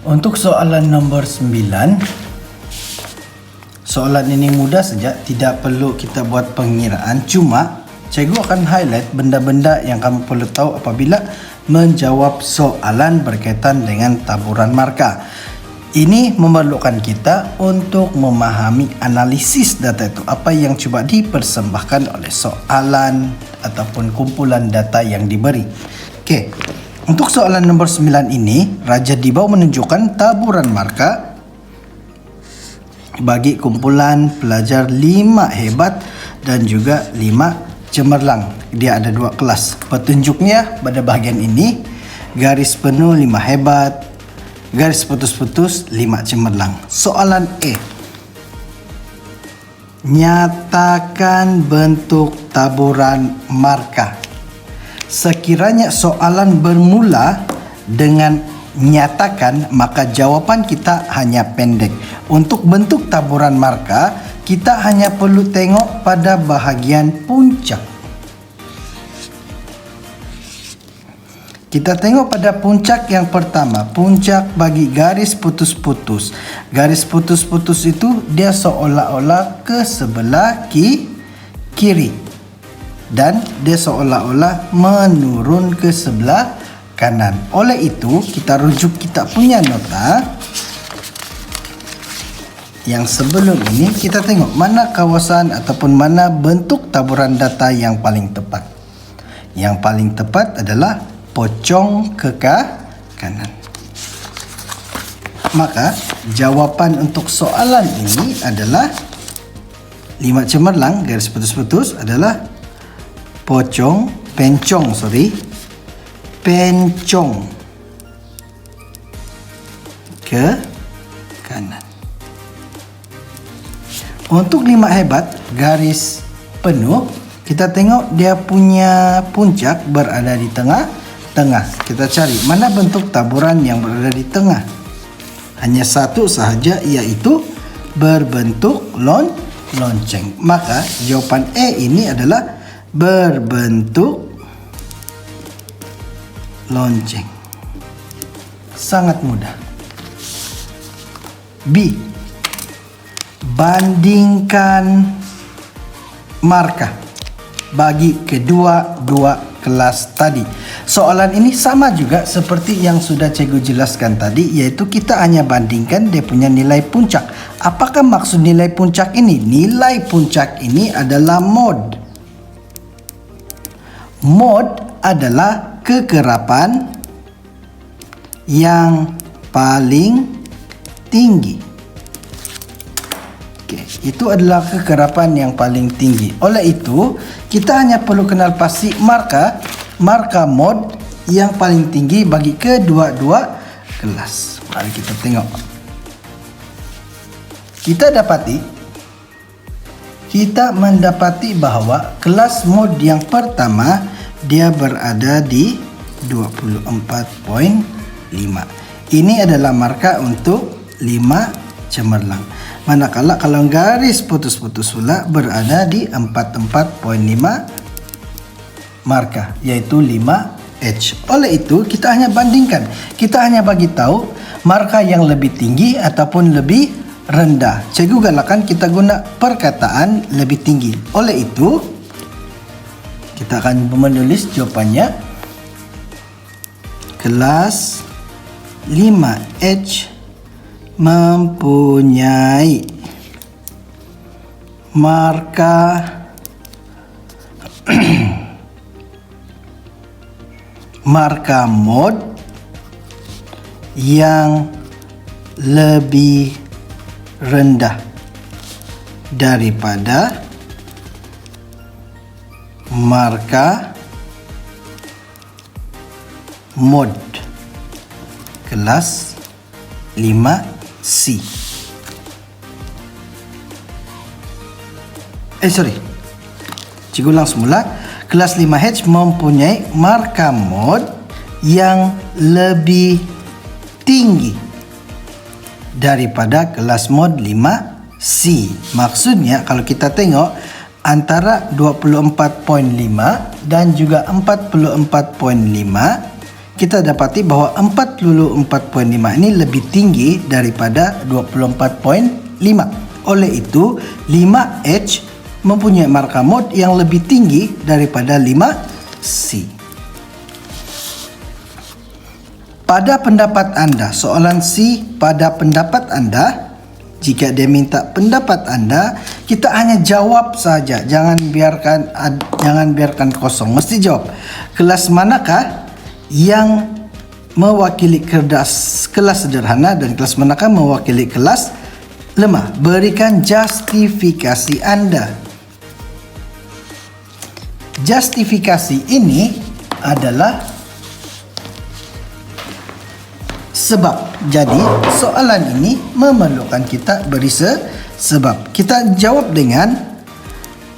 Untuk soalan nombor 9, soalan ini mudah saja, tidak perlu kita buat pengiraan. Cuma cikgu akan highlight benda-benda yang kamu perlu tahu apabila menjawab soalan berkaitan dengan taburan markah. Ini memerlukan kita untuk memahami analisis data itu, apa yang cuba dipersembahkan oleh soalan ataupun kumpulan data yang diberi. Okey. Untuk soalan nombor 9 ini, Raja Dibau menunjukkan taburan markah bagi kumpulan pelajar 5 hebat dan juga 5 cemerlang. Dia ada 2 kelas. Petunjuknya pada bahagian ini, garis penuh 5 hebat, garis putus-putus 5 cemerlang. Soalan A. Nyatakan bentuk taburan markah. Sekiranya soalan bermula dengan nyatakan, maka jawapan kita hanya pendek. Untuk bentuk taburan markah, kita hanya perlu tengok pada bahagian puncak. Kita tengok pada puncak yang pertama, puncak bagi garis putus-putus. Garis putus-putus itu dia seolah-olah ke sebelah kiri. Dan dia seolah-olah menurun ke sebelah kanan. Oleh itu, kita rujuk kita punya nota yang sebelum ini. Kita tengok mana kawasan ataupun mana bentuk taburan data yang paling tepat. Yang paling tepat adalah pocong ke kanan. Maka jawapan untuk soalan ini adalah 5 cemerlang garis putus-putus adalah pencong ke kanan. Untuk 5 hebat garis penuh, kita tengok dia punya puncak berada di tengah. Kita cari mana bentuk taburan yang berada di tengah. Hanya satu sahaja, iaitu berbentuk lonceng. Maka jawapan A ini adalah berbentuk lonceng. Sangat mudah. B. Bandingkan markah bagi kedua-dua kelas tadi. Soalan ini sama juga seperti yang sudah cikgu jelaskan tadi, iaitu kita hanya bandingkan dia punya nilai puncak. Apakah maksud nilai puncak ini? Nilai puncak ini adalah mod. Mod adalah kekerapan yang paling tinggi. Okey, itu adalah kekerapan yang paling tinggi. Oleh itu, kita hanya perlu kenal pasti markah mod yang paling tinggi bagi kedua-dua kelas. Mari kita tengok. Kita mendapati bahawa kelas mod yang pertama dia berada di 24.5. Ini adalah markah untuk 5 cemerlang. Manakala kalau garis putus-putus pula berada di 44.5 markah, yaitu 5H. Oleh itu kita hanya bandingkan. Kita hanya bagi tahu markah yang lebih tinggi ataupun lebih rendah. Cikgu galakkan kita guna perkataan lebih tinggi. Oleh itu, kita akan menulis jawapannya. Kelas 5H mempunyai markah mod yang lebih rendah daripada markah mod kelas 5C. Cikgu ulang semula. Kelas 5H mempunyai markah mod yang lebih tinggi daripada kelas mod 5C. Maksudnya kalau kita tengok antara 24.5 dan juga 44.5, kita dapati bahwa 44.5 ini lebih tinggi daripada 24.5. Oleh itu 5H mempunyai markah mod yang lebih tinggi daripada 5C. Pada pendapat Anda, soalan C, pada pendapat Anda, jika dia minta pendapat Anda, kita hanya jawab saja, jangan biarkan kosong. Mesti jawab. Kelas manakah yang mewakili kelas sederhana dan kelas manakah mewakili kelas lemah? Berikan justifikasi Anda. Justifikasi ini adalah sebab. Jadi soalan ini memerlukan kita beri sebab. Kita jawab dengan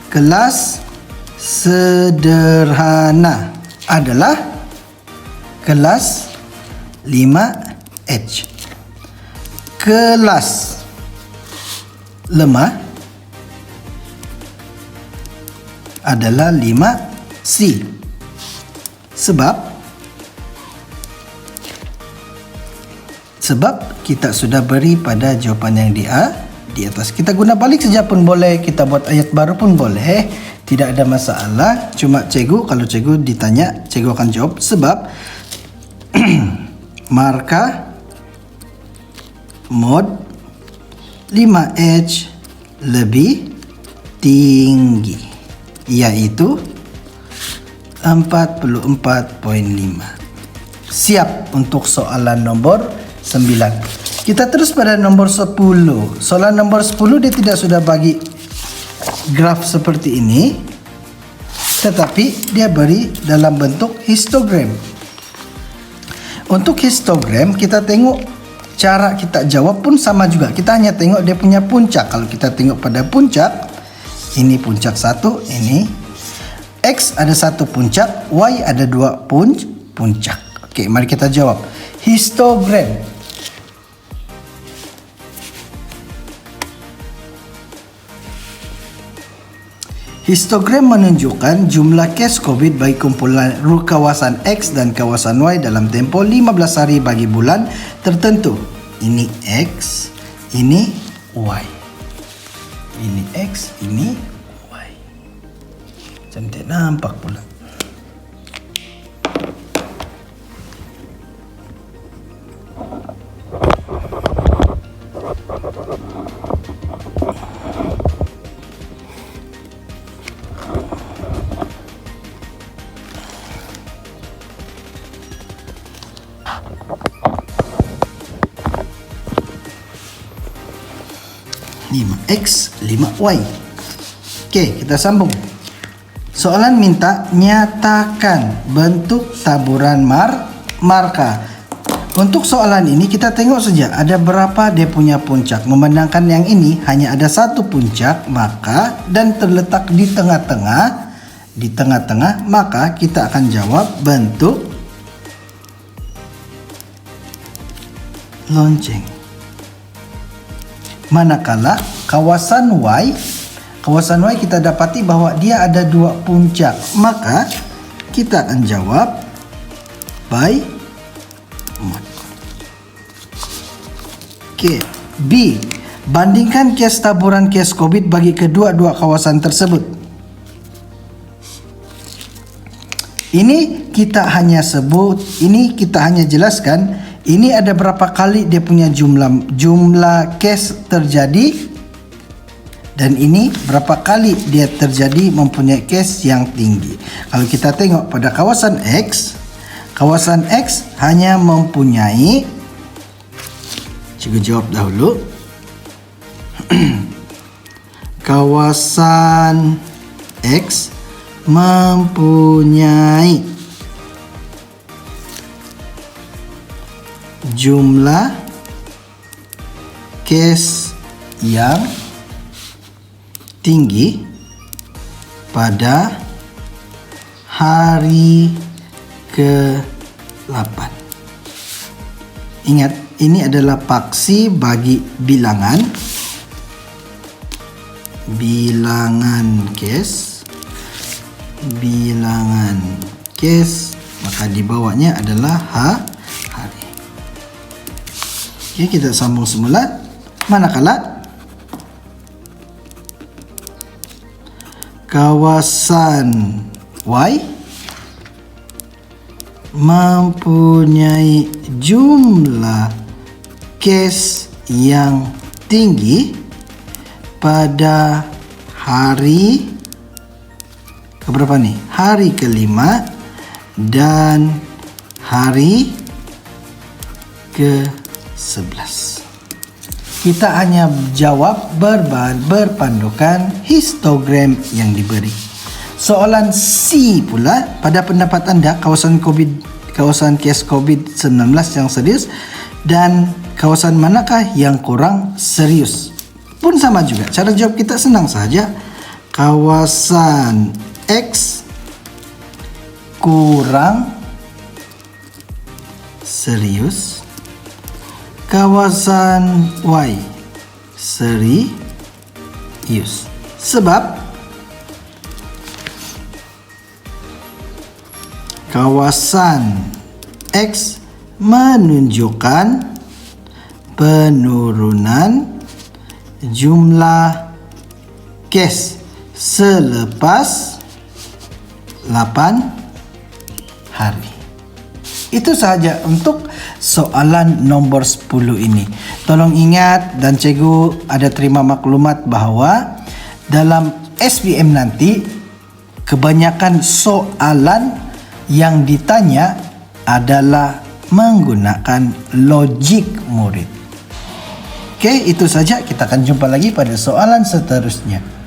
kelas sederhana adalah kelas 5H. Kelas lemah adalah 5C. Sebab kita sudah beri pada jawapan yang di atas. Kita guna balik saja pun boleh, kita buat ayat baru pun boleh, tidak ada masalah. Cuma kalau cikgu ditanya, cikgu akan jawab sebab markah mod 5H lebih tinggi, yaitu 44.5. Siap untuk soalan nomor 9. Kita terus pada nomor 10. Soalan nomor 10 dia tidak sudah bagi graf seperti ini, tetapi dia beri dalam bentuk histogram. Untuk histogram kita tengok cara kita jawab pun sama juga. Kita hanya tengok dia punya puncak. Kalau kita tengok pada puncak, ini puncak 1, ini X ada 1 puncak, Y ada 2 puncak. Okey, mari kita jawab. Histogram. Histogram menunjukkan jumlah kes COVID bagi kumpulan kawasan X dan kawasan Y dalam tempoh 15 hari bagi bulan tertentu. Ini X, ini Y. Ini X, ini Y. Cantik nampak pula. X 5Y. Okey, kita sambung. Soalan minta nyatakan bentuk taburan markah. Untuk soalan ini kita tengok saja ada berapa dia punya puncak. Memandangkan yang ini hanya ada 1 puncak, maka dan terletak di tengah-tengah, maka kita akan jawab bentuk lonceng. Manakala kawasan Y kita dapati bahwa dia ada 2 puncak, maka kita akan jawab by mod. Okey, B. Bandingkan kes taburan kes COVID bagi kedua-dua kawasan tersebut. Ini kita hanya jelaskan ini ada berapa kali dia punya jumlah kes terjadi, dan ini berapa kali dia terjadi mempunyai kes yang tinggi. Kalau kita tengok pada kawasan X hanya mempunyai, cikgu jawab dahulu. Kawasan X mempunyai jumlah kes yang tinggi pada hari ke-8. Ingat, ini adalah paksi bagi bilangan kes maka di bawahnya adalah hari. Oke, kita sambung semula. Manakala kawasan Y mempunyai jumlah case yang tinggi pada hari keberapa nih? Hari ke-5 dan hari ke-11. Kita hanya jawab berpandukan histogram yang diberi. Soalan C pula, pada pendapat anda kawasan kes COVID-19 yang serius dan kawasan manakah yang kurang serius? Pun sama juga, cara jawab kita senang saja. Kawasan X kurang serius, kawasan Y serius. Sebab kawasan X menunjukkan penurunan jumlah case selepas 8 hari. Itu sahaja untuk soalan nombor 10 ini. Tolong ingat dan cikgu ada terima maklumat bahawa dalam SPM nanti kebanyakan soalan yang ditanya adalah menggunakan logik murid. Oke, itu saja. Kita akan jumpa lagi pada soalan seterusnya.